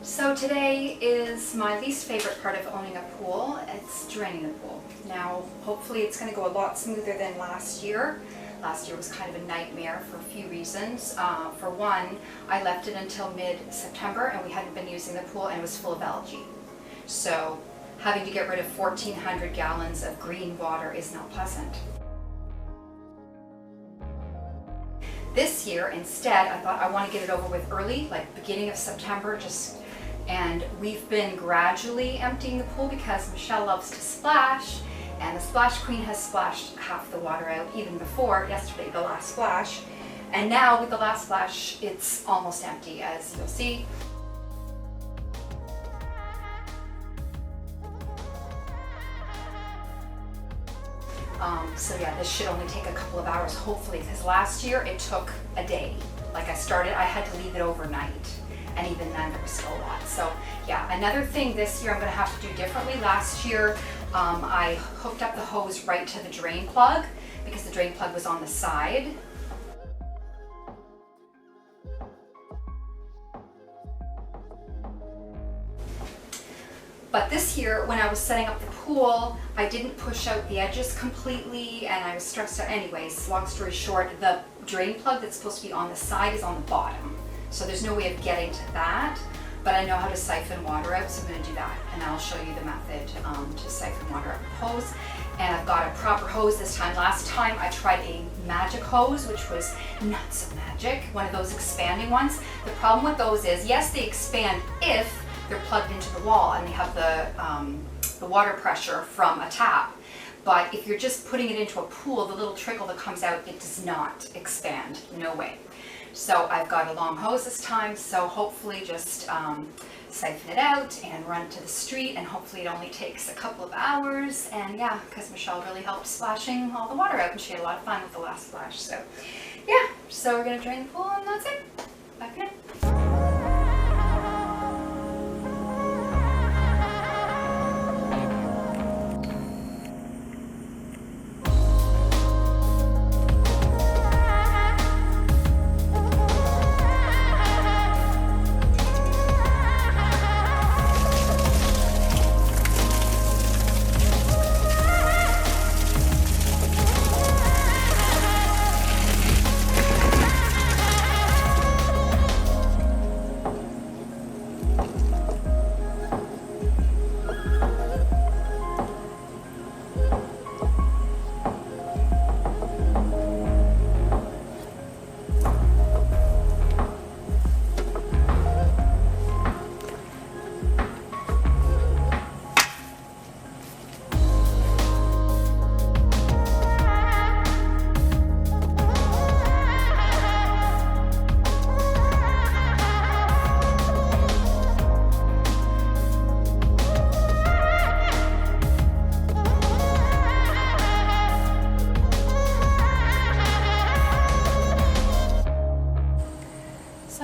So today is my least favorite part of owning a pool. It's draining the pool. Now, hopefully it's going to go a lot smoother than last year. Last year was kind of a nightmare for a few reasons. For one, I left it until mid-September and we hadn't been using the pool and it was full of algae. So having to get rid of 1,400 gallons of green water is not pleasant. This year, instead, I thought I want to get it over with early, like beginning of September, and we've been gradually emptying the pool because Michelle loves to splash, and the Splash Queen has splashed half the water out even before yesterday, the last splash. And now with the last splash, it's almost empty, as you'll see. So yeah, this should only take a couple of hours, hopefully, because last year it took a day. Like I had to leave it overnight, and even then there was still a lot. So yeah, another thing this year I'm gonna have to do differently. Last year, I hooked up the hose right to the drain plug because the drain plug was on the side. But this year, when I was setting up the pool, I didn't push out the edges completely and I was stressed out. Anyways, long story short, the drain plug that's supposed to be on the side is on the bottom. So there's no way of getting to that, but I know how to siphon water out, so I'm gonna do that. And I'll show you the method to siphon water out with hose. And I've got a proper hose this time. Last time I tried a magic hose, which was not so magic, one of those expanding ones. The problem with those is, yes, they expand if they're plugged into the wall and they have the water pressure from a tap. But if you're just putting it into a pool, the little trickle that comes out, it does not expand, no way. So I've got a long hose this time, so hopefully just siphon it out and run it to the street, and hopefully it only takes a couple of hours. And yeah, because Michelle really helped splashing all the water out and she had a lot of fun with the last splash. So yeah, so we're gonna drain the pool and that's it. Back in.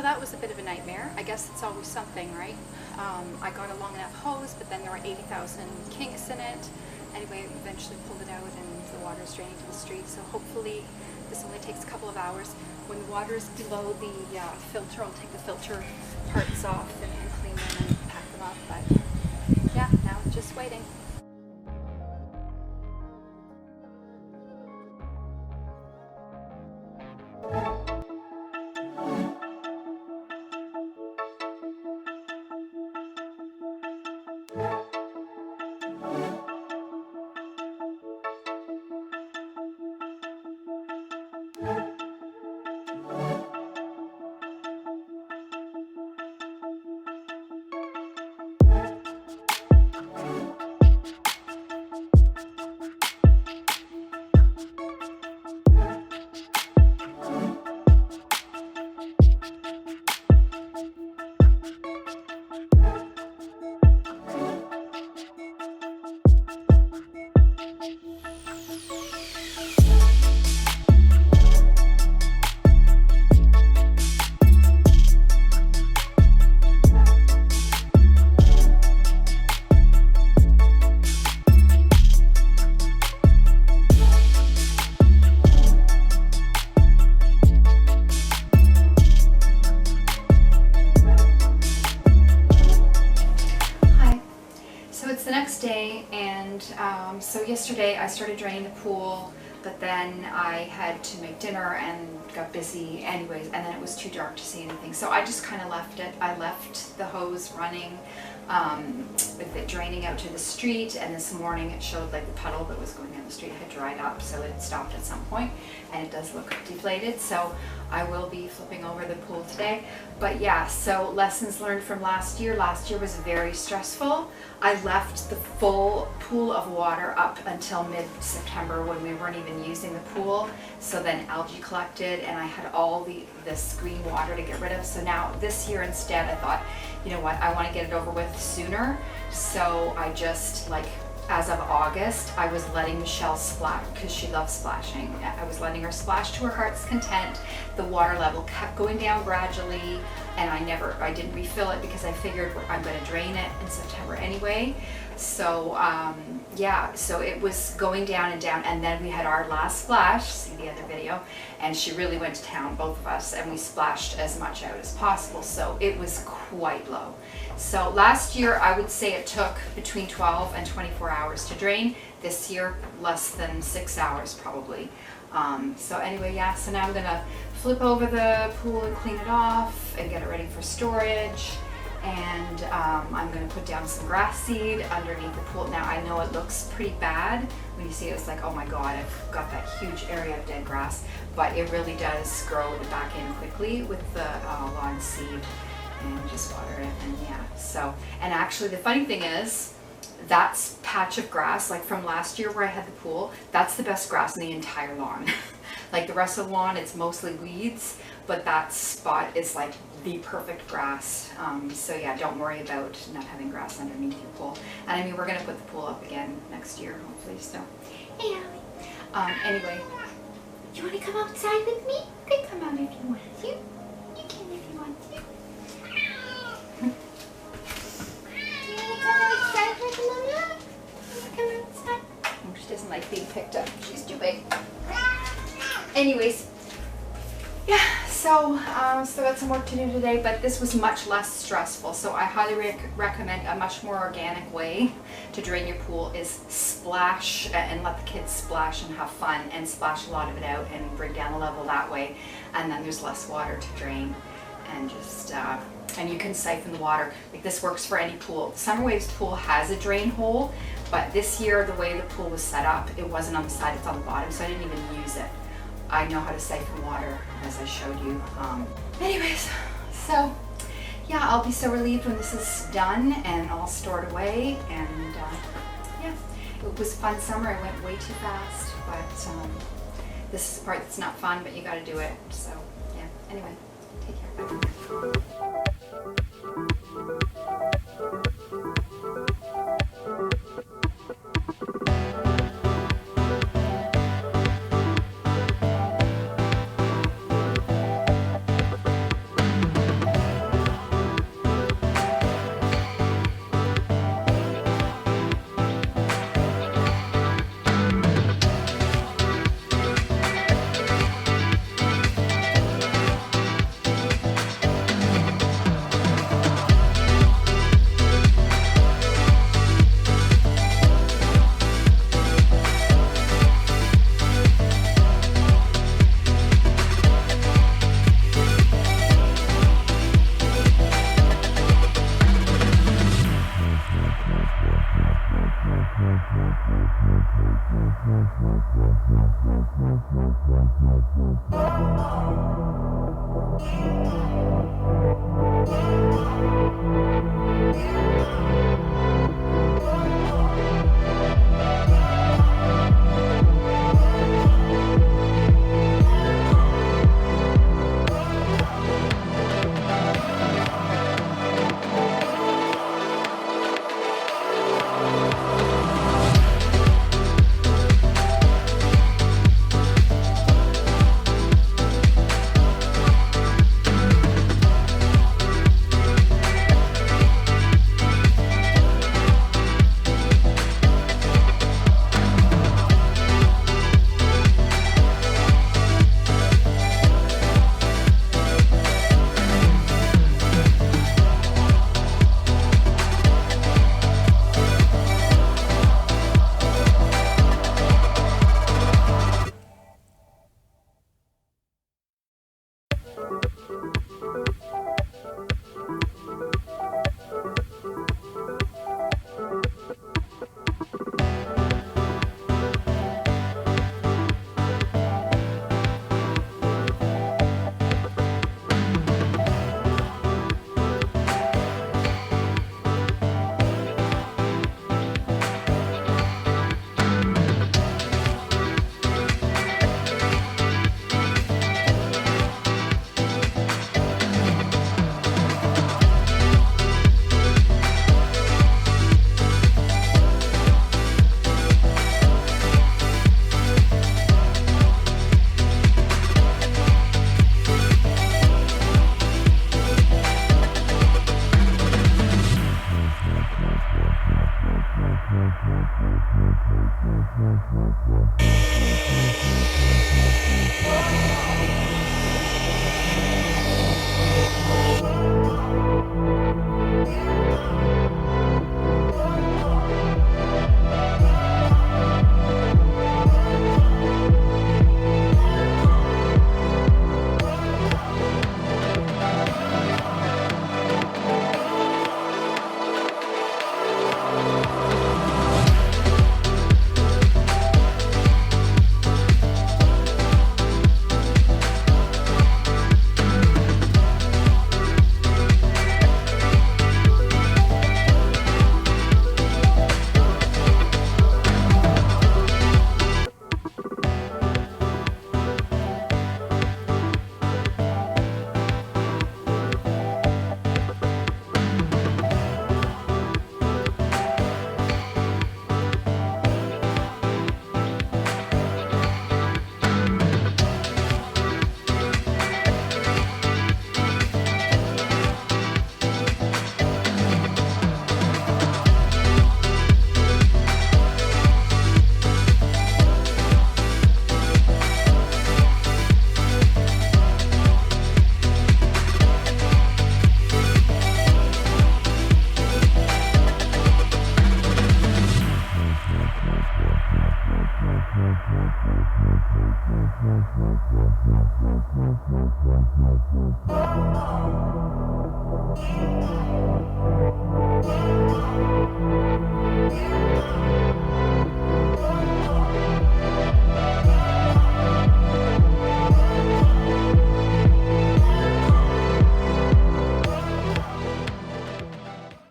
That was a bit of a nightmare. I guess it's always something, right? I got a long enough hose, but then there were 80,000 kinks in it. Anyway, eventually pulled it out and the water is draining to the street. So hopefully this only takes a couple of hours. When the water is below the filter, I'll take the filter parts off and clean them and pack them up. But yeah, now it's just waiting. so yesterday I started draining the pool, but then I had to make dinner and got busy anyways, and then it was too dark to see anything. So I just kind of left it. I left the hose running with it draining out to the street, and this morning it showed like the puddle that was going down the street had dried up, so it stopped at some point, and it does look deflated. So I will be flipping over the pool today. But yeah, so lessons learned from last year. Last year was very stressful. I left the full pool of water up until mid-September when we weren't even using the pool. So then algae collected, and I had all this green water to get rid of. So now this year instead, I thought, you know what, I want to get it over with sooner. So I just, like, as of August, I was letting Michelle splash because she loves splashing. I was letting her splash to her heart's content. The water level kept going down gradually, and I didn't refill it because I figured I'm going to drain it in September anyway. So yeah, so it was going down and down, and then we had our last splash, see the other video, and she really went to town, both of us, and we splashed as much out as possible, so it was quite low. So last year I would say it took between 12 and 24 hours to drain. This year less than 6 hours probably. So anyway, yeah, so now I'm gonna flip over the pool and clean it off and get it ready for storage. And I'm going to put down some grass seed underneath the pool. Now I know it looks pretty bad when you see it. It's like, oh my god, I've got that huge area of dead grass, but it really does grow back in quickly with the lawn seed, and just water it. And yeah, so, and actually the funny thing is, that's patch of grass, like from last year where I had the pool, that's the best grass in the entire lawn. Like the rest of the lawn, it's mostly weeds, but that spot is like the perfect grass. So yeah, don't worry about not having grass underneath your pool. And I mean, we're gonna put the pool up again next year, hopefully. So, hey, Allie. Anyway, you want to come outside with me? You can come out if you want to. You can if you want to. You want to come outside with Mama? You want to come outside? Oh, she doesn't like being picked up. She's too big. Anyways, yeah, so still got some work to do today, but this was much less stressful. So I highly recommend a much more organic way to drain your pool is splash and let the kids splash and have fun and splash a lot of it out and bring down the level that way. And then there's less water to drain, and just and you can siphon the water. Like this works for any pool. Summer Waves pool has a drain hole, but this year the way the pool was set up, it wasn't on the side, it's on the bottom, so I didn't even use it. I know how to siphon water, as I showed you. Anyways, so yeah, I'll be so relieved when this is done and all stored away. And yeah, it was a fun summer. It went way too fast, but this is the part that's not fun, but you got to do it. So yeah, anyway, take care.